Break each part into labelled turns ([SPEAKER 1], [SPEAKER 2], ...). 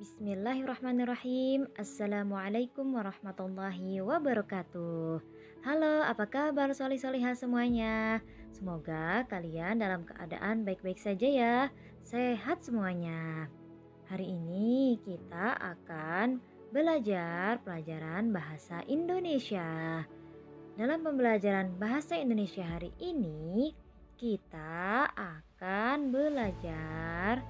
[SPEAKER 1] Bismillahirrahmanirrahim. Assalamualaikum warahmatullahi wabarakatuh. Halo, apa kabar solih-solihah semuanya? Semoga kalian dalam keadaan baik-baik saja ya. Sehat semuanya. Hari ini kita akan belajar pelajaran bahasa Indonesia. Dalam pembelajaran bahasa Indonesia hari ini, kita akan belajar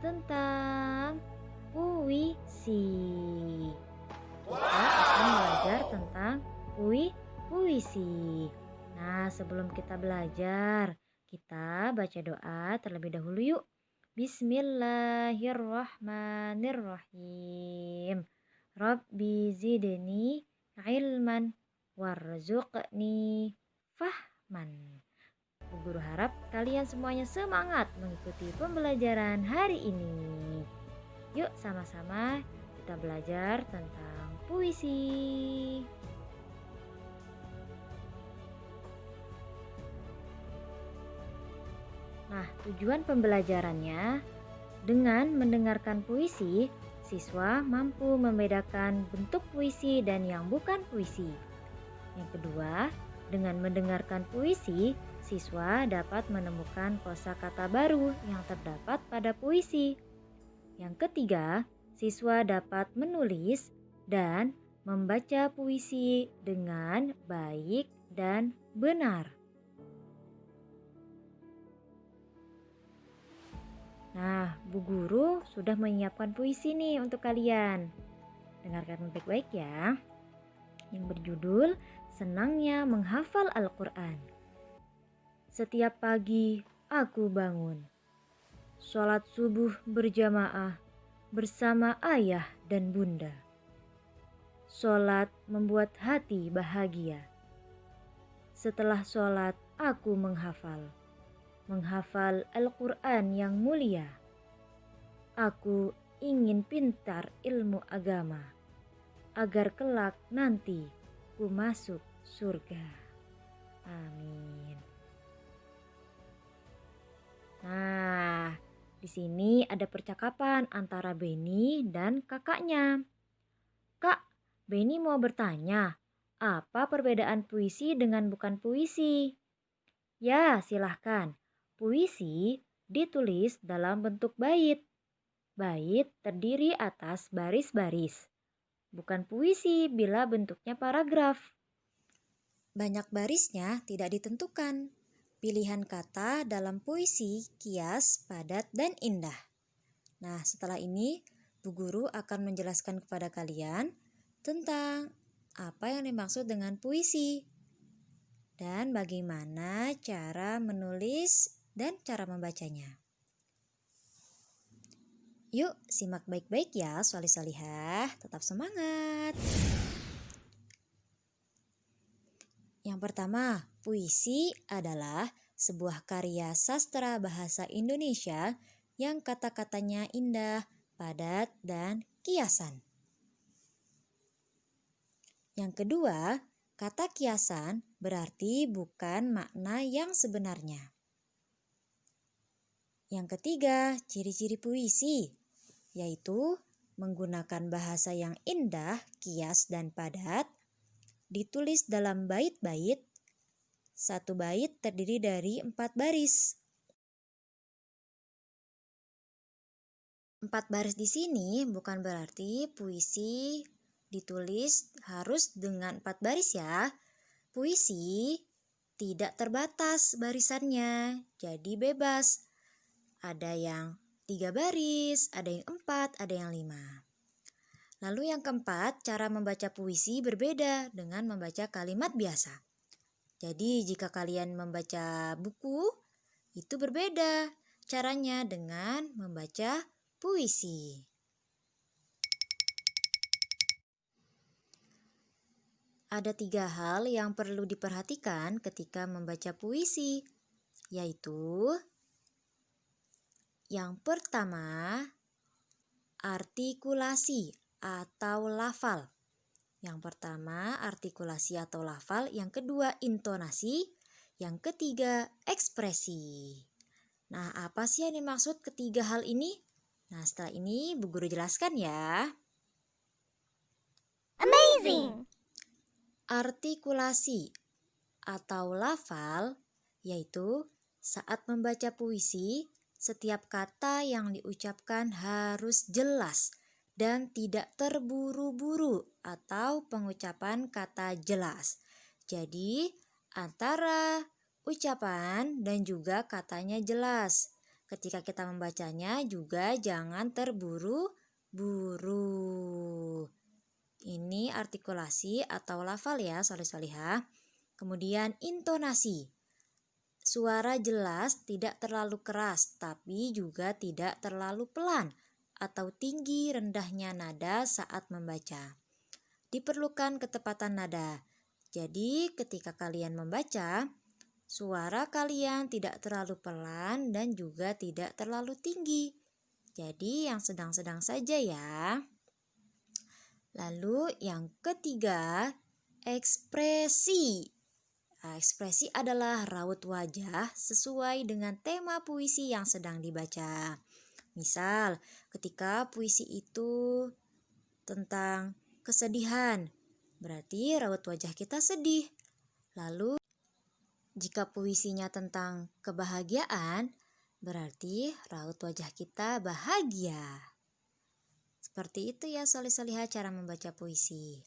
[SPEAKER 1] tentang puisi. Kita akan belajar tentang puisi. Nah, sebelum kita belajar, kita baca doa terlebih dahulu yuk. Bismillahirrahmanirrahim. Rabbi zidni ilman warzuqni fahman. Bu Guru harap kalian semuanya semangat mengikuti pembelajaran hari ini. Yuk sama-sama kita belajar tentang puisi. Nah, tujuan pembelajarannya dengan mendengarkan puisi, siswa mampu membedakan bentuk puisi dan yang bukan puisi. Yang kedua, dengan mendengarkan puisi, siswa dapat menemukan kosakata baru yang terdapat pada puisi. Yang ketiga, siswa dapat menulis dan membaca puisi dengan baik dan benar. Nah, Bu Guru sudah menyiapkan puisi nih untuk kalian. Dengarkan baik-baik ya. Yang berjudul Senangnya Menghafal Al-Quran. Setiap pagi aku bangun. Sholat subuh berjamaah bersama ayah dan bunda. Sholat membuat hati bahagia. Setelah sholat aku menghafal Al-Quran yang mulia. Aku ingin pintar ilmu agama, agar kelak nanti ku masuk surga. Amin. Nah, di sini ada percakapan antara Beni dan kakaknya. Kak, Beni mau bertanya, apa perbedaan puisi dengan bukan puisi? Ya, silahkan. Puisi ditulis dalam bentuk bait. Bait terdiri atas baris-baris. Bukan puisi bila bentuknya paragraf. Banyak barisnya tidak ditentukan. Pilihan kata dalam puisi kias, padat, dan indah. Nah, setelah ini Bu Guru akan menjelaskan kepada kalian tentang apa yang dimaksud dengan puisi dan bagaimana cara menulis dan cara membacanya. Yuk, simak baik-baik ya, solih-solihah. Tetap semangat. Yang pertama, puisi adalah sebuah karya sastra bahasa Indonesia yang kata-katanya indah, padat, dan kiasan. Yang kedua, kata kiasan berarti bukan makna yang sebenarnya. Yang ketiga, ciri-ciri puisi, yaitu menggunakan bahasa yang indah, kias, dan padat, ditulis dalam bait-bait. Satu bait terdiri dari 4 baris. 4 baris di sini bukan berarti puisi ditulis harus dengan 4 baris ya. Puisi tidak terbatas barisannya, jadi bebas. Ada yang 3 baris, ada yang 4, ada yang 5. Lalu yang keempat, cara membaca puisi berbeda dengan membaca kalimat biasa. Jadi jika kalian membaca buku, itu berbeda caranya dengan membaca puisi. Ada 3 hal yang perlu diperhatikan ketika membaca puisi, yaitu yang pertama, artikulasi atau lafal. Yang pertama, artikulasi atau lafal. Yang kedua, intonasi. Yang ketiga, ekspresi. Nah, apa sih yang dimaksud ketiga hal ini? Nah, setelah ini Bu Guru jelaskan ya.
[SPEAKER 2] Amazing!
[SPEAKER 1] Artikulasi atau lafal yaitu saat membaca puisi, setiap kata yang diucapkan harus jelas dan tidak terburu-buru atau pengucapan kata jelas. Jadi, antara ucapan dan juga katanya jelas. Ketika kita membacanya juga jangan terburu-buru. Ini artikulasi atau lafal ya, soleh-solihah. Kemudian intonasi. Suara jelas tidak terlalu keras, tapi juga tidak terlalu pelan atau tinggi rendahnya nada saat membaca. Diperlukan ketepatan nada. Jadi ketika kalian membaca, suara kalian tidak terlalu pelan dan juga tidak terlalu tinggi. Jadi yang sedang-sedang saja ya. Lalu yang ketiga, ekspresi. Nah, ekspresi adalah raut wajah sesuai dengan tema puisi yang sedang dibaca. Misal, ketika puisi itu tentang kesedihan, berarti raut wajah kita sedih. Lalu, jika puisinya tentang kebahagiaan, berarti raut wajah kita bahagia. Seperti itu ya soleh-solihah cara membaca puisi.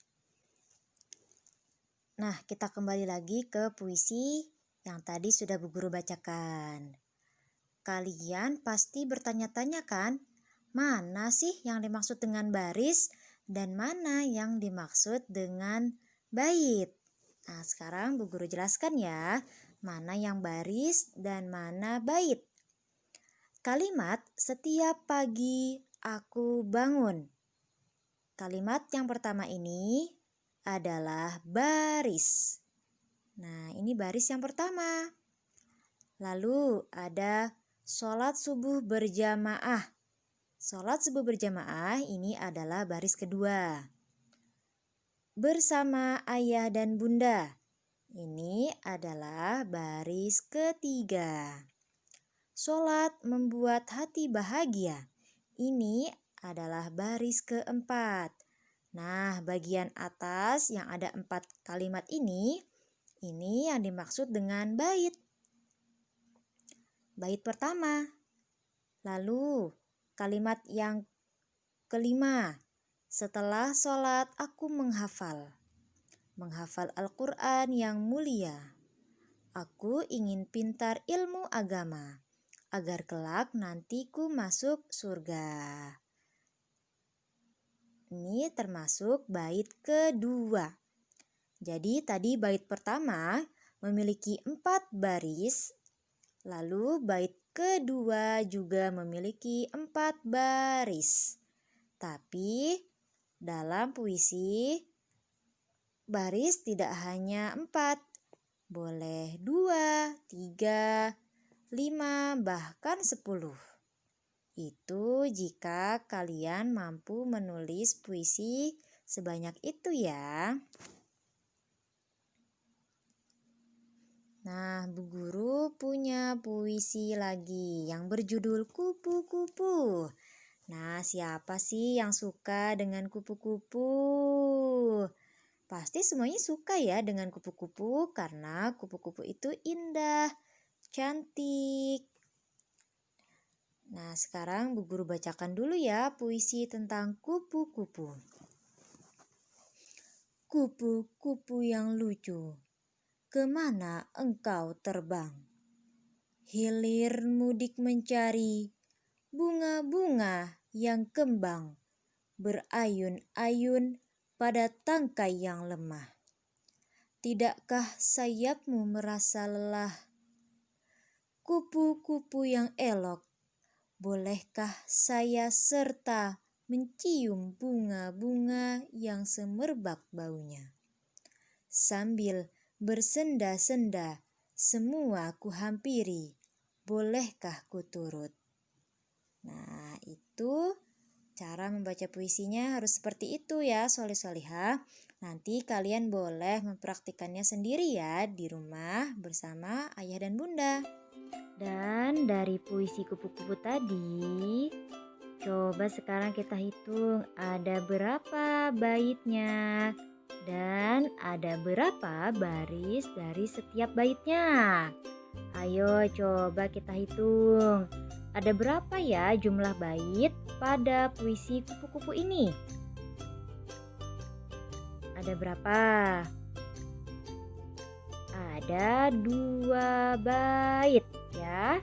[SPEAKER 1] Nah, kita kembali lagi ke puisi yang tadi sudah Bu Guru bacakan. Kalian pasti bertanya-tanya kan, mana sih yang dimaksud dengan baris dan mana yang dimaksud dengan bait? Nah, sekarang Bu Guru jelaskan ya, mana yang baris dan mana bait. Kalimat setiap pagi aku bangun. Kalimat yang pertama ini adalah baris. Nah, ini baris yang pertama. Lalu ada sholat subuh berjamaah. Sholat subuh berjamaah ini adalah baris kedua. Bersama ayah dan bunda. Ini adalah baris ketiga. Sholat membuat hati bahagia. Ini adalah baris keempat. Nah, bagian atas yang ada 4 kalimat ini yang dimaksud dengan bait. Bait pertama. Lalu, kalimat yang kelima. Setelah sholat aku menghafal. Menghafal Al-Quran yang mulia. Aku ingin pintar ilmu agama, agar kelak nantiku masuk surga. Ini termasuk bait kedua. Jadi tadi bait pertama memiliki 4 baris, lalu bait kedua juga memiliki 4 baris. Tapi dalam puisi baris tidak hanya 4, boleh 2, 3, 5, bahkan 10. Itu jika kalian mampu menulis puisi sebanyak itu ya. Nah, Bu Guru punya puisi lagi yang berjudul Kupu-Kupu. Nah, siapa sih yang suka dengan kupu-kupu? Pasti semuanya suka ya dengan kupu-kupu karena kupu-kupu itu indah, cantik. Nah, sekarang Bu Guru bacakan dulu ya puisi tentang kupu-kupu. Kupu-kupu yang lucu, kemana engkau terbang? Hilir mudik mencari bunga-bunga yang kembang, berayun-ayun pada tangkai yang lemah. Tidakkah sayapmu merasa lelah? Kupu-kupu yang elok, bolehkah saya serta mencium bunga-bunga yang semerbak baunya? Sambil bersenda-senda, semua ku hampiri, bolehkah ku turut? Nah, itu cara membaca puisinya harus seperti itu ya, soleh-solihah. Nanti kalian boleh mempraktikannya sendiri ya di rumah bersama ayah dan bunda. Dan dari puisi kupu-kupu tadi, Coba sekarang kita hitung ada berapa baitnya dan ada berapa baris dari setiap baitnya. Ayo coba kita hitung. Ada berapa ya jumlah bait pada puisi kupu-kupu ini? Ada berapa? Ada 2 bait ya.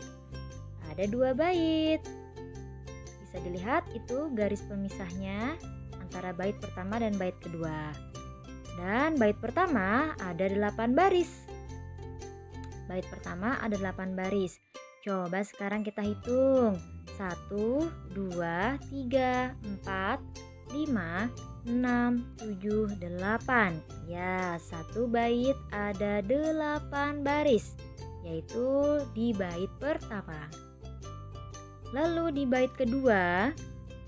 [SPEAKER 1] Ada 2 bait. Bisa dilihat itu garis pemisahnya antara bait pertama dan bait kedua. Dan bait pertama ada 8 baris. Bait pertama ada 8 baris. Coba sekarang kita hitung. 1, 2, 3, 4, 5, 6, 7, 8. Ya, satu bait ada 8 baris, yaitu di bait pertama. Lalu di bait kedua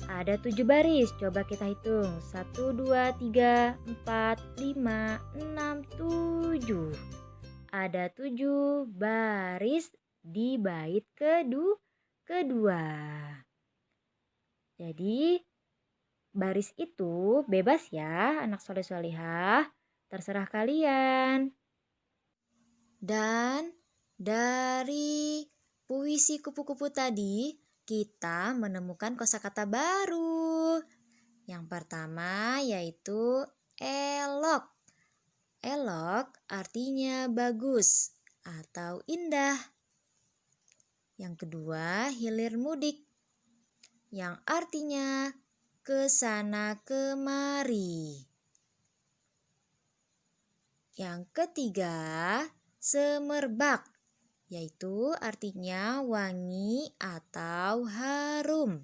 [SPEAKER 1] ada 7 baris. Coba kita hitung. 1, 2, 3, 4, 5, 6, 7. Ada 7 baris di bait kedua. Jadi baris itu bebas ya anak soleh solihah. Terserah kalian. Dan dari puisi kupu-kupu tadi kita menemukan kosakata baru. Yang pertama yaitu elok. Elok artinya bagus atau indah. Yang kedua hilir mudik, yang artinya kesana kemari. Yang ketiga semerbak, yaitu artinya wangi atau harum.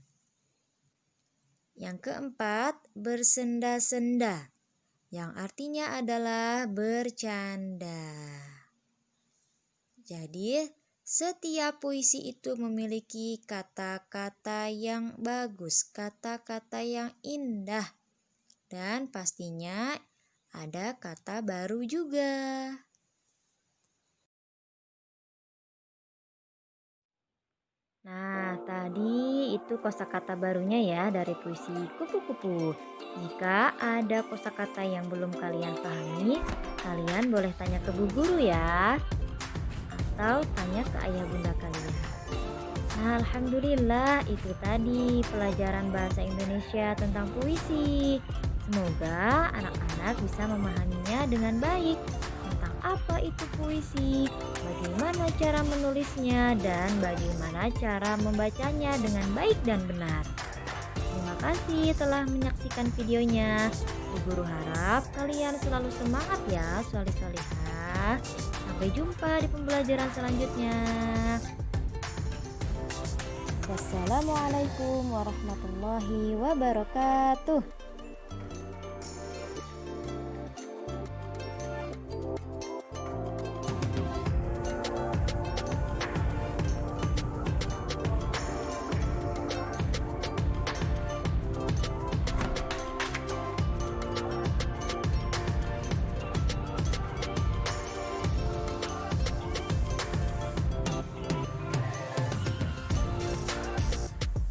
[SPEAKER 1] Yang keempat bersenda-senda, yang artinya adalah bercanda. Jadi setiap puisi itu memiliki kata-kata yang bagus, kata-kata yang indah, dan pastinya ada kata baru juga. Nah, tadi itu kosakata barunya ya dari puisi kupu-kupu. Jika ada kosakata yang belum kalian pahami, kalian boleh tanya ke bu guru ya, atau tanya ke ayah bunda kalian. Nah, alhamdulillah itu tadi pelajaran bahasa Indonesia tentang puisi. Semoga anak-anak bisa memahaminya dengan baik. Tentang apa itu puisi, bagaimana cara menulisnya, dan bagaimana cara membacanya dengan baik dan benar. Terima kasih telah menyaksikan videonya. Bu guru harap kalian selalu semangat ya solih-solihah. Sampai jumpa di pembelajaran selanjutnya. Wassalamualaikum warahmatullahi wabarakatuh.